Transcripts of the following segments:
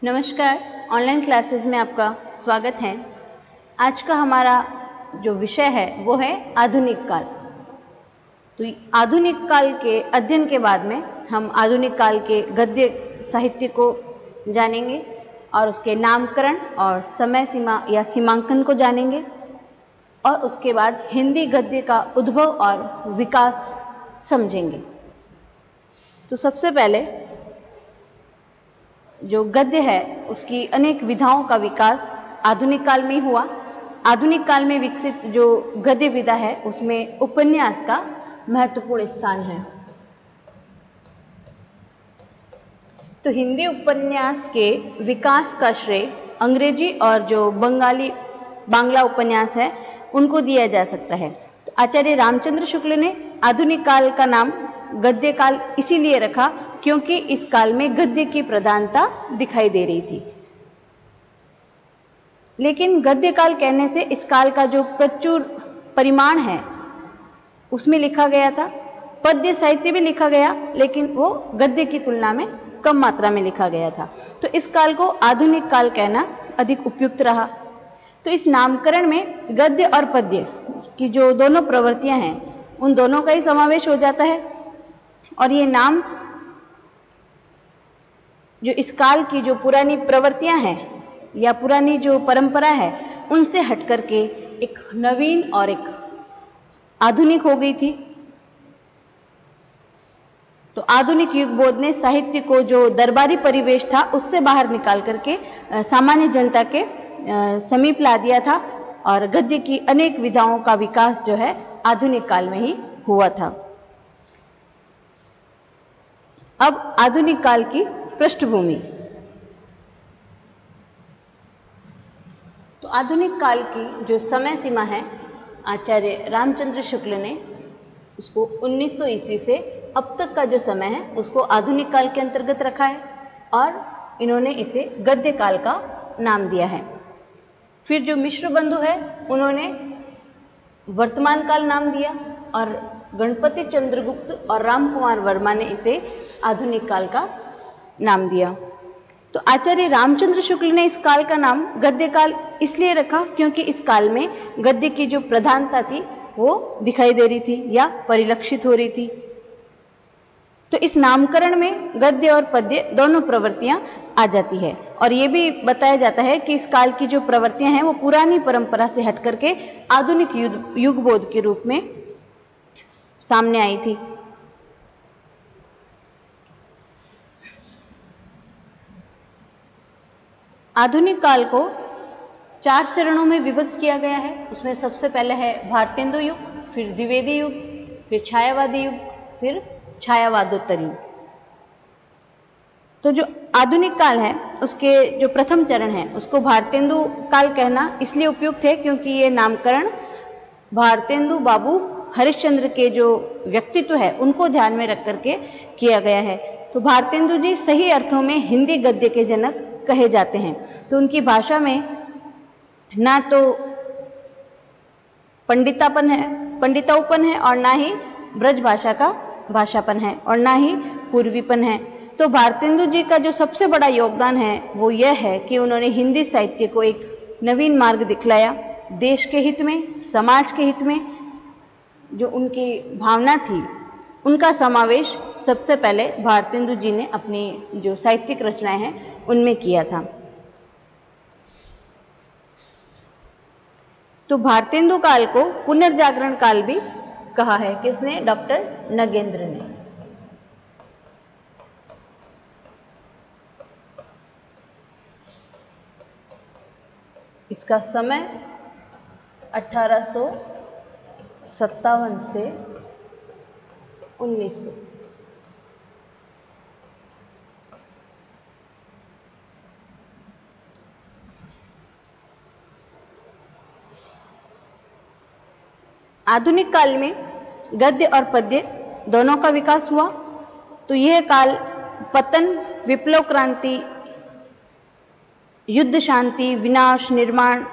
नमस्कार, online classes में आपका स्वागत है। आज का हमारा जो विषय है वो है आधुनिक काल। तो आधुनिक काल के अध्ययन के बाद में हम आधुनिक काल के गद्य साहित्य को जानेंगे और उसके नामकरण और समय सीमा या सीमांकन को जानेंगे और उसके बाद हिंदी गद्य का उद्भव और विकास समझेंगे। तो सबसे पहले जो गद्य है उसकी अनेक विधाओं का विकास आधुनिक काल में हुआ। आधुनिक काल में विकसित जो गद्य विधा है उसमें उपन्यास का महत्वपूर्ण स्थान है। तो हिंदी उपन्यास के विकास का श्रेय अंग्रेजी और जो बांग्ला उपन्यास है उनको दिया जा सकता है। तो आचार्य रामचंद्र शुक्ल ने आधुनिक काल का नाम गद्य काल इसीलिए रखा क्योंकि इस काल में गद्य की प्रधानता दिखाई दे रही थी। लेकिन गद्य काल कहने से इस काल का जो प्रचुर परिमाण है उसमें लिखा गया था। पद्य साहित्य भी लिखा गया लेकिन वो गद्य की तुलना में कम मात्रा में लिखा गया था। तो इस काल को आधुनिक काल कहना अधिक उपयुक्त रहा। तो इस नामकरण में गद्य और पद्य की जो दोनों प्रवृत्तियां हैं उन दोनों का ही समावेश हो जाता है और ये नाम जो इस काल की जो पुरानी प्रवृत्तियां हैं या पुरानी जो परंपरा है उनसे हट करके एक नवीन और एक आधुनिक हो गई थी। तो आधुनिक युगबोध ने साहित्य को जो दरबारी परिवेश था उससे बाहर निकाल करके सामान्य जनता के समीप ला दिया था और गद्य की अनेक विधाओं का विकास जो है आधुनिक काल में ही हुआ था। अब आधुनिक काल की पृष्ठभूमि। तो आधुनिक काल की जो समय सीमा है आचार्य रामचंद्र शुक्ल ने उसको 1900 ईस्वी से अब तक का जो समय है उसको आधुनिक काल के अंतर्गत रखा है और इन्होंने इसे गद्य काल का नाम दिया है। फिर जो मिश्र बंधु है उन्होंने वर्तमान काल नाम दिया और गणपति चंद्रगुप्त और राम कुमार वर्मा ने इसे आधुनिक काल का नाम दिया। तो आचार्य रामचंद्र शुक्ल ने इस काल का नाम गद्य काल इसलिए रखा क्योंकि इस काल में गद्य की जो प्रधानता थी वो दिखाई दे रही थी या परिलक्षित हो रही थी। तो इस नामकरण में गद्य और पद्य दोनों प्रवृत्तियां आ जाती है और ये भी बताया जाता है कि इस काल की जो प्रवृत्तियां हैं वो पुरानी परंपरा से हट करके आधुनिक युगबोध के रूप में सामने आई थी। आधुनिक काल को 4 चरणों में विभक्त किया गया है। उसमें सबसे पहले है भारतेंदु युग, फिर द्विवेदी युग, फिर छायावादी युग, फिर छायावादोत्तर युग। तो जो आधुनिक काल है उसके जो प्रथम चरण है उसको भारतेंदु काल कहना इसलिए उपयुक्त है क्योंकि ये नामकरण भारतेंदु बाबू हरिश्चंद्र के जो व्यक्तित्व है उनको ध्यान में रख करके किया गया है। तो भारतेंदु जी सही अर्थों में हिंदी गद्य के जनक कहे जाते हैं। तो उनकी भाषा में ना तो पंडितापन है और ना ही ब्रज भाषा का भाषापन है और ना ही पूर्वीपन है। तो भारतेंदु जी का जो सबसे बड़ा योगदान है वो यह है कि उन्होंने हिंदी साहित्य को एक नवीन मार्ग दिखलाया। देश के हित में, समाज के हित में जो उनकी भावना थी उनका समावेश सबसे पहले भारतेंदु जी ने अपनी जो साहित्यिक रचनाएं हैं उनमें किया था। तो भारतेंदु काल को पुनर्जागरण काल भी कहा है। किसने? डॉक्टर नगेंद्र ने। इसका समय 1857 से 1900। आधुनिक काल में गद्य और पद्य दोनों का विकास हुआ। तो यह काल पतन, विप्लव, क्रांति, युद्ध, शांति, विनाश, निर्माण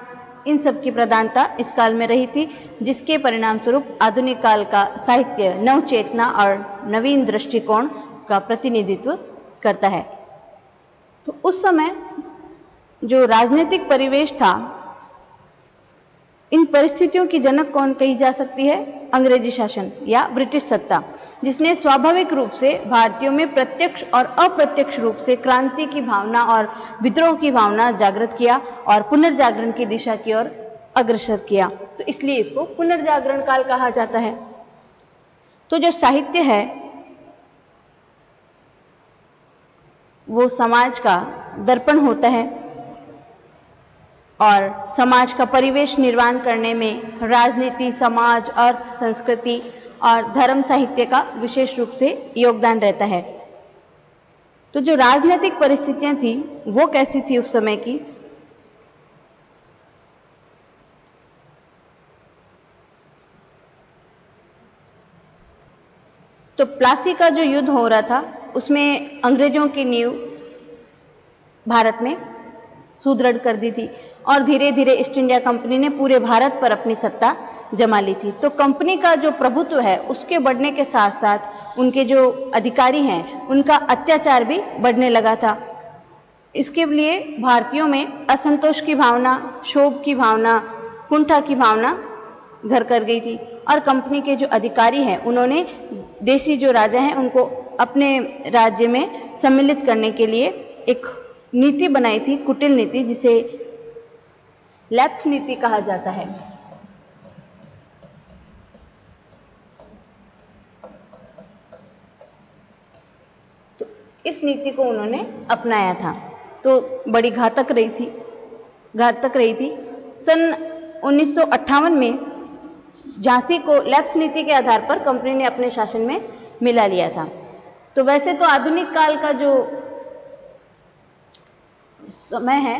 इन सब की प्रधानता इस काल में रही थी, जिसके परिणाम स्वरूप आधुनिक काल का साहित्य नव चेतना और नवीन दृष्टिकोण का प्रतिनिधित्व करता है। तो उस समय जो राजनीतिक परिवेश था, इन परिस्थितियों की जनक कौन कही जा सकती है? अंग्रेजी शासन या ब्रिटिश सत्ता, जिसने स्वाभाविक रूप से भारतीयों में प्रत्यक्ष और अप्रत्यक्ष रूप से क्रांति की भावना और विद्रोह की भावना जागृत किया और पुनर्जागरण की दिशा की ओर अग्रसर किया। तो इसलिए इसको पुनर्जागरण काल कहा जाता है। तो जो साहित्य है वो समाज का दर्पण होता है और समाज का परिवेश निर्माण करने में राजनीति, समाज, अर्थ, संस्कृति और धर्म साहित्य का विशेष रूप से योगदान रहता है। तो जो राजनीतिक परिस्थितियां थी वो कैसी थी उस समय की? तो प्लासी का जो युद्ध हो रहा था उसमें अंग्रेजों की नींव भारत में सुदृढ़ कर दी थी और धीरे धीरे ईस्ट इंडिया कंपनी ने पूरे भारत पर अपनी सत्ता जमा ली थी। तो कंपनी का जो प्रभुत्व है उसके बढ़ने के साथ साथ उनके जो अधिकारी हैं उनका अत्याचार भी बढ़ने लगा था। इसके लिए भारतीयों में असंतोष की भावना, क्षोभ की भावना, कुंठा की भावना घर कर गई थी और कंपनी के जो अधिकारी हैं उन्होंने देशी जो राजा हैं उनको अपने राज्य में सम्मिलित करने के लिए एक नीति बनाई थी, कुटिल नीति, जिसे लैप्स नीति कहा जाता है। तो इस नीति को उन्होंने अपनाया था, तो बड़ी घातक रही थी। सन 1958 में झांसी को लैप्स नीति के आधार पर कंपनी ने अपने शासन में मिला लिया था। तो वैसे तो आधुनिक काल का जो समय है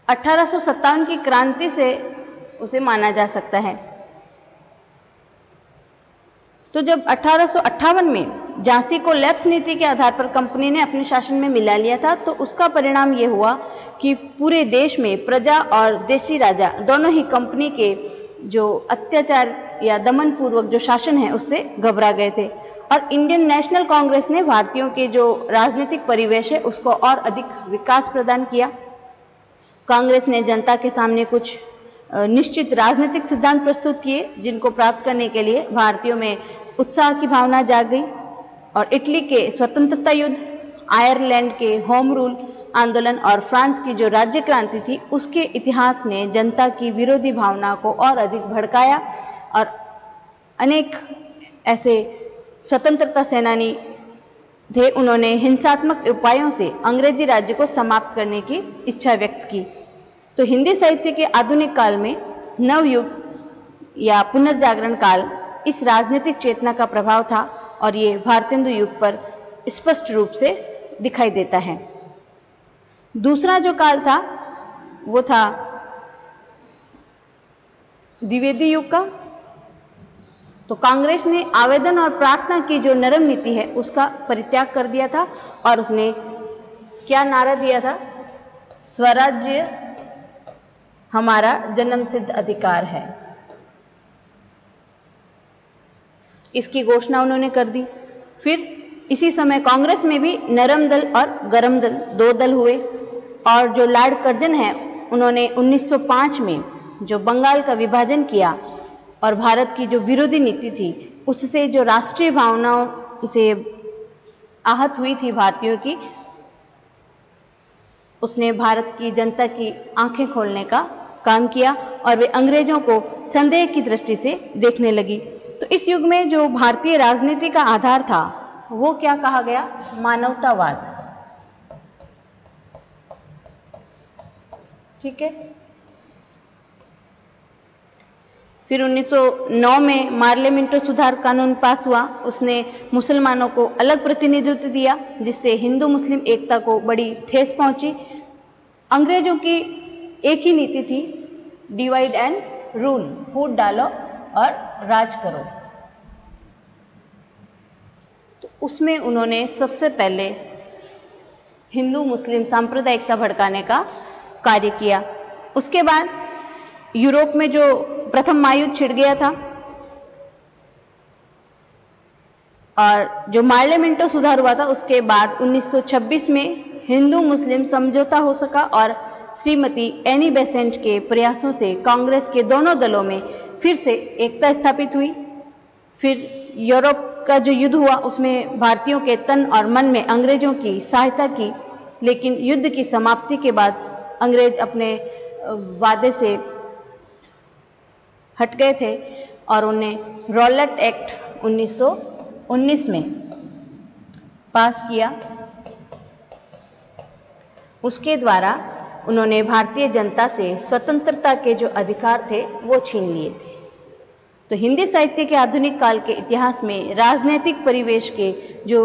1857 की क्रांति से उसे माना जा सकता है। तो जब 1858 में झांसी को लैप्स नीति के आधार पर कंपनी ने अपने शासन में मिला लिया था, तो उसका परिणाम यह हुआ कि पूरे देश में प्रजा और देशी राजा दोनों ही कंपनी के जो अत्याचार या दमन पूर्वक जो शासन है उससे घबरा गए थे और इंडियन नेशनल कांग्रेस ने भारतीयों के जो राजनीतिक परिवेश है उसको और अधिक विकास प्रदान किया। कांग्रेस ने जनता के सामने कुछ निश्चित राजनीतिक सिद्धांत प्रस्तुत किए जिनको प्राप्त करने के लिए भारतीयों में उत्साह की भावना जाग गई और इटली के स्वतंत्रता युद्ध, आयरलैंड के होम रूल आंदोलन और फ्रांस की जो राज्य क्रांति थी उसके इतिहास ने जनता की विरोधी भावना को और अधिक भड़काया और अनेक ऐसे स्वतंत्रता सेनानी थे, उन्होंने हिंसात्मक उपायों से अंग्रेजी राज्य को समाप्त करने की इच्छा व्यक्त की। तो हिंदी साहित्य के आधुनिक काल में नवयुग या पुनर्जागरण काल इस राजनीतिक चेतना का प्रभाव था और ये भारतेंदु युग पर स्पष्ट रूप से दिखाई देता है। दूसरा जो काल था वो था द्विवेदी युग का। तो कांग्रेस ने आवेदन और प्रार्थना की जो नरम नीति है उसका परित्याग कर दिया था और उसने क्या नारा दिया था? स्वराज्य हमारा जन्मसिद्ध अधिकार है। इसकी घोषणा उन्होंने कर दी। फिर इसी समय कांग्रेस में भी नरम दल और गरम दल दो दल हुए और जो लॉर्ड कर्जन है उन्होंने 1905 में जो बंगाल का विभाजन किया और भारत की जो विरोधी नीति थी उससे जो राष्ट्रीय भावनाओं से आहत हुई थी भारतीयों की, उसने भारत की जनता की आंखें खोलने का काम किया और वे अंग्रेजों को संदेह की दृष्टि से देखने लगी। तो इस युग में जो भारतीय राजनीति का आधार था वो क्या कहा गया? मानवतावाद। ठीक है। फिर 1909 में मार्ले मिंटो सुधार कानून पास हुआ। उसने मुसलमानों को अलग प्रतिनिधित्व दिया जिससे हिंदू मुस्लिम एकता को बड़ी ठेस पहुंची। अंग्रेजों की एक ही नीति थी, डिवाइड एंड रूल, फूट डालो और राज करो। तो उसमें उन्होंने सबसे पहले हिंदू मुस्लिम सांप्रदायिकता भड़काने का कार्य किया। उसके बाद यूरोप में जो प्रथम महायुद्ध छिड़ गया था और जो मार्ले मिंटो सुधार हुआ था उसके बाद 1926 में हिंदू मुस्लिम समझौता हो सका और श्रीमती एनी बेसेंट के प्रयासों से कांग्रेस के दोनों दलों में फिर से एकता स्थापित हुई। फिर यूरोप का जो युद्ध हुआ उसमें भारतीयों के तन और मन में अंग्रेजों की सहायता की, लेकिन युद्ध की समाप्ति के बाद अंग्रेज अपने वादे से हट गए थे और उन्हें रॉलेट एक्ट 1919 में पास किया। उसके द्वारा उन्होंने भारतीय जनता से स्वतंत्रता के जो अधिकार थे वो छीन लिए थे। तो हिंदी साहित्य के आधुनिक काल के इतिहास में राजनीतिक परिवेश के जो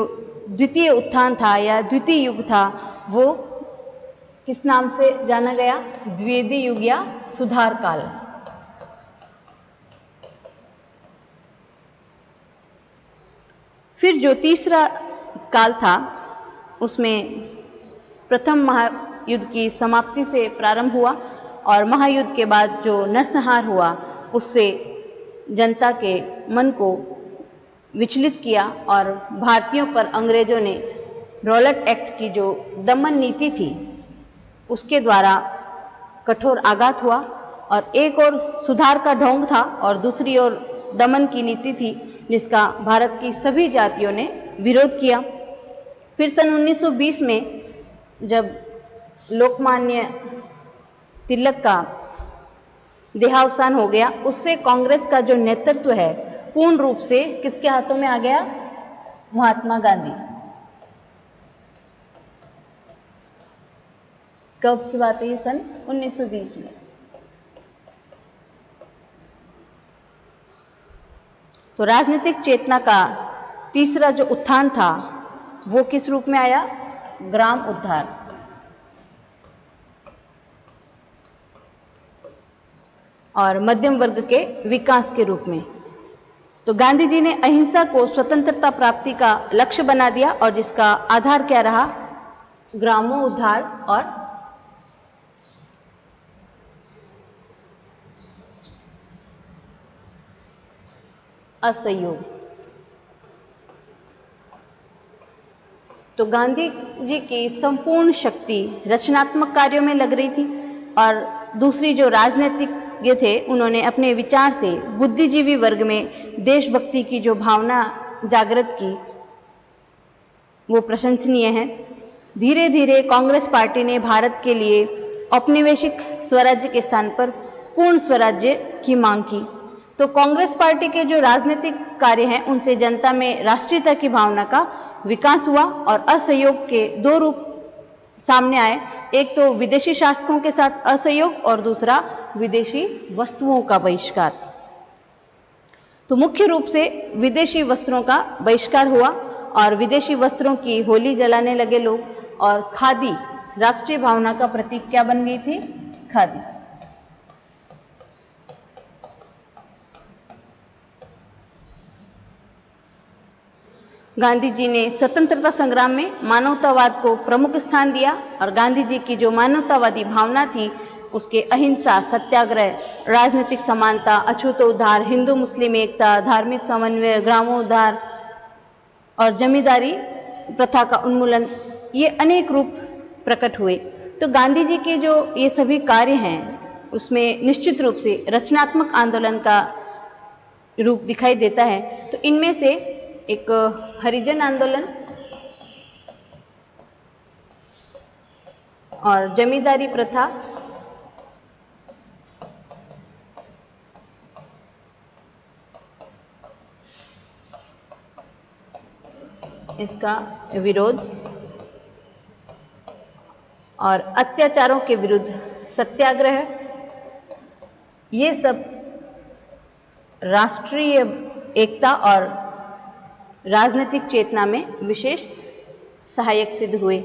द्वितीय उत्थान था या द्वितीय युग था वो किस नाम से जाना गया? द्विवेदी युग या सुधार काल। फिर जो तीसरा काल था उसमें प्रथम महायुद्ध की समाप्ति से प्रारंभ हुआ और महायुद्ध के बाद जो नरसंहार हुआ उससे जनता के मन को विचलित किया और भारतीयों पर अंग्रेजों ने रॉलेट एक्ट की जो दमन नीति थी उसके द्वारा कठोर आघात हुआ और एक और सुधार का ढोंग था और दूसरी ओर दमन की नीति थी जिसका भारत की सभी जातियों ने विरोध किया। फिर सन 1920 में जब लोकमान्य तिलक का देहावसान हो गया उससे कांग्रेस का जो नेतृत्व है पूर्ण रूप से किसके हाथों में आ गया? महात्मा गांधी। कब की बात है ये? सन 1920 में। तो राजनीतिक चेतना का तीसरा जो उत्थान था वो किस रूप में आया? ग्राम उद्धार। और मध्यम वर्ग के विकास के रूप में। तो गांधी जी ने अहिंसा को स्वतंत्रता प्राप्ति का लक्ष्य बना दिया और जिसका आधार क्या रहा? ग्रामोद्धार और असहयोग। तो गांधी जी की संपूर्ण शक्ति रचनात्मक कार्यों में लग रही थी और दूसरी जो राजनीतिक ये थे उन्होंने अपने विचार से बुद्धिजीवी वर्ग में देशभक्ति की जो भावना जागृत की वो प्रशंसनीय है। धीरे धीरे कांग्रेस पार्टी ने भारत के लिए औपनिवेशिक स्वराज्य के स्थान पर पूर्ण स्वराज्य की मांग की। तो कांग्रेस पार्टी के जो राजनीतिक कार्य हैं उनसे जनता में राष्ट्रीयता की भावना का विकास हुआ और असहयोग के दो रूप सामने आए। एक तो विदेशी शासकों के साथ असहयोग और दूसरा विदेशी वस्तुओं का बहिष्कार। तो मुख्य रूप से विदेशी वस्त्रों का बहिष्कार हुआ और विदेशी वस्त्रों की होली जलाने लगे लोग और खादी राष्ट्रीय भावना का प्रतीक क्या बन गई थी? खादी। गांधी जी ने स्वतंत्रता संग्राम में मानवतावाद को प्रमुख स्थान दिया और गांधी जी की जो मानवतावादी भावना थी उसके अहिंसा, सत्याग्रह, राजनीतिक समानता, अछूतोद्धार, हिंदू मुस्लिम एकता, धार्मिक समन्वय, ग्रामोद्धार और जमींदारी प्रथा का उन्मूलन, ये अनेक रूप प्रकट हुए। तो गांधी जी के जो ये सभी कार्य हैं उसमें निश्चित रूप से रचनात्मक आंदोलन का रूप दिखाई देता है। तो इनमें से एक हरिजन आंदोलन और जमींदारी प्रथा, इसका विरोध और अत्याचारों के विरुद्ध सत्याग्रह, ये सब राष्ट्रीय एकता और राजनीतिक चेतना में विशेष सहायक सिद्ध हुए।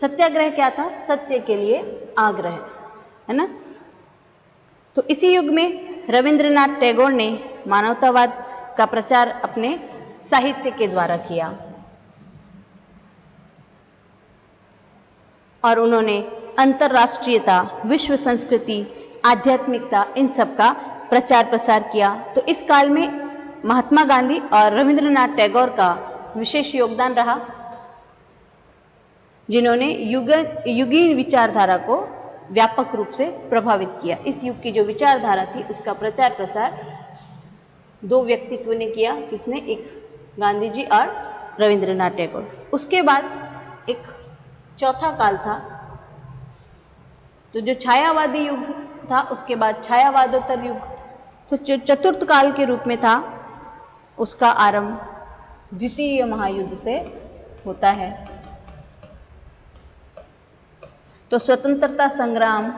सत्याग्रह क्या था? सत्य के लिए आग्रह, है ना। तो इसी युग में रविंद्रनाथ टैगोर ने मानवतावाद का प्रचार अपने साहित्य के द्वारा किया और उन्होंने अंतर्राष्ट्रीयता, विश्व संस्कृति, आध्यात्मिकता, इन सब का प्रचार प्रसार किया। तो इस काल में महात्मा गांधी और रविंद्रनाथ टैगोर का विशेष योगदान रहा, जिन्होंने युगीन विचारधारा को व्यापक रूप से प्रभावित किया। इस युग की जो विचारधारा थी उसका प्रचार प्रसार दो व्यक्तित्व ने किया। किसने? एक गांधी जी और रविंद्रनाथ टैगोर। उसके बाद एक चौथा काल था, तो जो छायावादी युग था, उसके बाद छायावादोत्तर युग, तो जो चतुर्थ काल के रूप में था, उसका आरंभ द्वितीय महायुद्ध से होता है। तो स्वतंत्रता संग्राम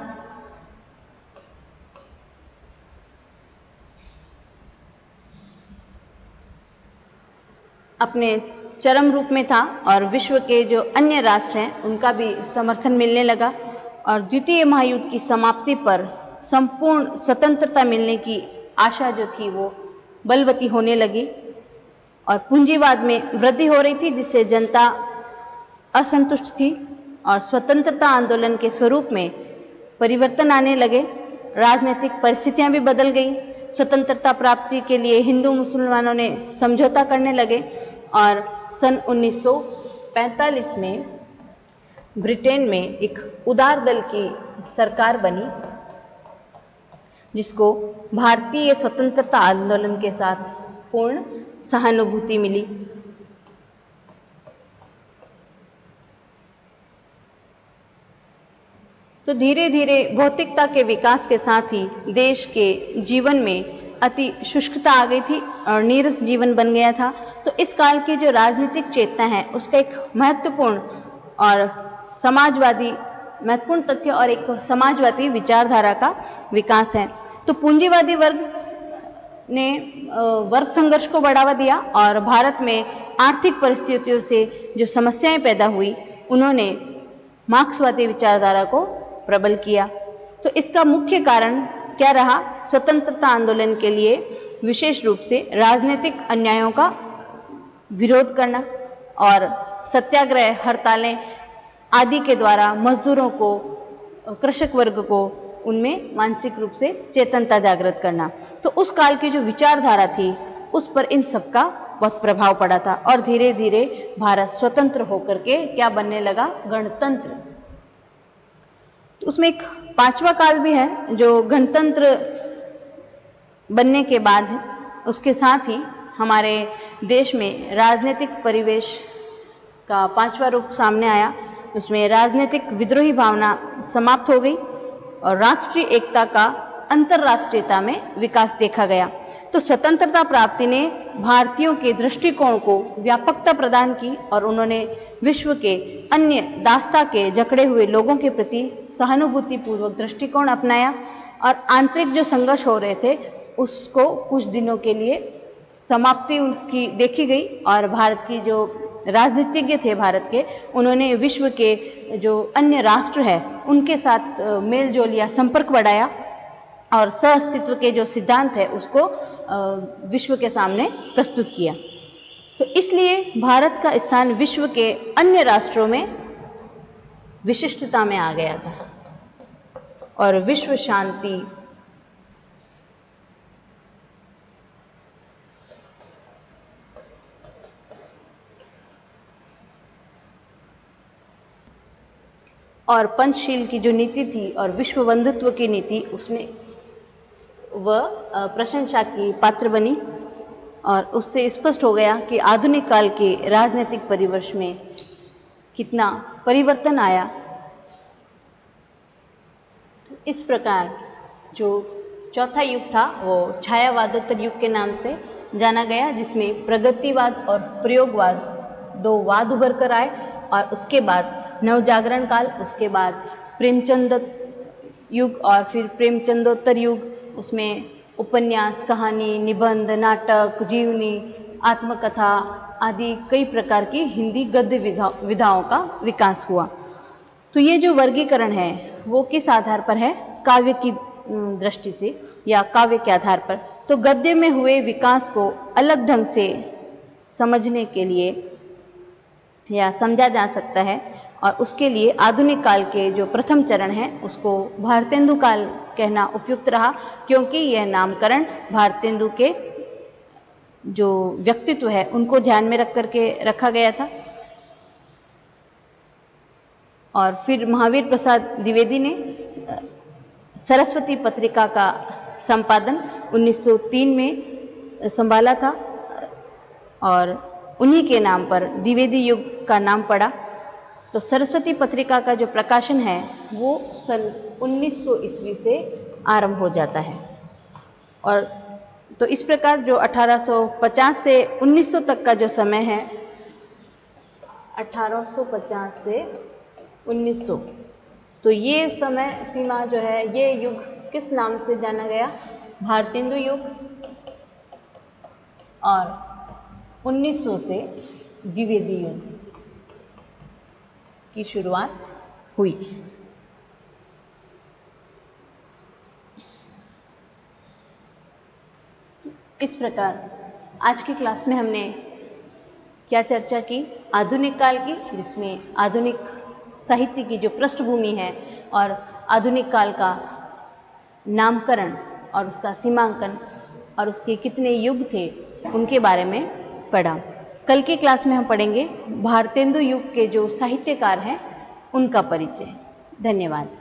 अपने चरम रूप में था और विश्व के जो अन्य राष्ट्र हैं उनका भी समर्थन मिलने लगा और द्वितीय महायुद्ध की समाप्ति पर संपूर्ण स्वतंत्रता मिलने की आशा जो थी वो बलवती होने लगी और पूंजीवाद में वृद्धि हो रही थी, जिससे जनता असंतुष्ट थी और स्वतंत्रता आंदोलन के स्वरूप में परिवर्तन आने लगे। राजनीतिक परिस्थितियां भी बदल गई। स्वतंत्रता प्राप्ति के लिए हिंदू मुसलमानों ने समझौता करने लगे और सन 1945 में ब्रिटेन में एक उदार दल की सरकार बनी, जिसको भारतीय स्वतंत्रता आंदोलन के साथ पूर्ण सहानुभूति मिली। तो धीरे धीरे भौतिकता के विकास के साथ ही देश के जीवन में अति शुष्कता आ गई थी और नीरस जीवन बन गया था। तो इस काल की जो राजनीतिक चेतना है उसका एक महत्वपूर्ण और महत्वपूर्ण तथ्य और एक समाजवादी विचारधारा का विकास है। तो पूंजीवादी वर्ग ने वर्ग संघर्ष को बढ़ावा दिया और भारत में आर्थिक परिस्थितियों से जो समस्याएं पैदा हुई, उन्होंने मार्क्सवादी विचारधारा को प्रबल किया। तो इसका मुख्य कारण क्या रहा? स्वतंत्रता आंदोलन के लिए विशेष रूप से राजनीतिक अन्यायों का विरोध करना और सत्याग्रह, हड़तालें आदि के द्वारा मजदूरों को, कृषक वर्ग को उनमें मानसिक रूप से चेतनता जागृत करना। तो उस काल की जो विचारधारा थी उस पर इन सब का बहुत प्रभाव पड़ा था और धीरे धीरे भारत स्वतंत्र होकर के क्या बनने लगा? गणतंत्र। तो उसमें एक पांचवा काल भी है जो गणतंत्र बनने के बाद है। उसके साथ ही हमारे देश में राजनीतिक परिवेश का पांचवा रूप सामने आया। उसमें राजनीतिक विद्रोही भावना समाप्त हो गई और राष्ट्रीय एकता का अंतर्राष्ट्रीयता में विकास देखा गया। तो स्वतंत्रता प्राप्ति ने भारतीयों के दृष्टिकोण को व्यापकता प्रदान की और उन्होंने विश्व के अन्य दासता के जकड़े हुए लोगों के प्रति सहानुभूतिपूर्वक दृष्टिकोण अपनाया और आंतरिक जो संघर्ष हो रहे थे उसको कुछ दिनों के लिए समाप्ति उसकी देखी गई और भारत की जो राजनीतिज्ञ थे भारत के, उन्होंने विश्व के जो अन्य राष्ट्र है उनके साथ मेल जोल या संपर्क बढ़ाया और सहअस्तित्व के जो सिद्धांत है उसको विश्व के सामने प्रस्तुत किया। तो इसलिए भारत का स्थान विश्व के अन्य राष्ट्रों में विशिष्टता में आ गया था और विश्व शांति और पंचशील की जो नीति थी और विश्व बंधुत्व की नीति, उसमें वह प्रशंसा की पात्र बनी और उससे स्पष्ट हो गया कि आधुनिक काल के राजनीतिक परिवेश में कितना परिवर्तन आया। इस प्रकार जो चौथा युग था वो छायावादोत्तर युग के नाम से जाना गया, जिसमें प्रगतिवाद और प्रयोगवाद दो वाद उभर कर आए और उसके बाद नवजागरण काल, उसके बाद प्रेमचंद युग और फिर प्रेमचंदोत्तर युग। उसमें उपन्यास, कहानी, निबंध, नाटक, जीवनी, आत्मकथा आदि कई प्रकार की हिंदी गद्य विधाओं का विकास हुआ। तो ये जो वर्गीकरण है वो किस आधार पर है? काव्य की दृष्टि से या काव्य के आधार पर। तो गद्य में हुए विकास को अलग ढंग से समझने के लिए या समझा जा सकता है और उसके लिए आधुनिक काल के जो प्रथम चरण है उसको भारतेंदु काल कहना उपयुक्त रहा, क्योंकि यह नामकरण भारतेंदु के जो व्यक्तित्व है उनको ध्यान में रख करके रखा गया था। और फिर महावीर प्रसाद द्विवेदी ने सरस्वती पत्रिका का संपादन 1903 में संभाला था और उन्हीं के नाम पर द्विवेदी युग का नाम पड़ा। तो सरस्वती पत्रिका का जो प्रकाशन है वो सन 1900 ईस्वी से आरंभ हो जाता है। और तो इस प्रकार जो 1850 से 1900 तक का जो समय है, 1850 से 1900, तो ये समय सीमा जो है, ये युग किस नाम से जाना गया? भारतेंदु युग। और 1900 से द्विवेदी युग की शुरुआत हुई। इस प्रकार आज की क्लास में हमने क्या चर्चा की? आधुनिक काल की, जिसमें आधुनिक साहित्य की जो पृष्ठभूमि है और आधुनिक काल का नामकरण और उसका सीमांकन और उसके कितने युग थे उनके बारे में पढ़ा। कल की क्लास में हम पढ़ेंगे भारतेंदु युग के जो साहित्यकार हैं उनका परिचय। धन्यवाद।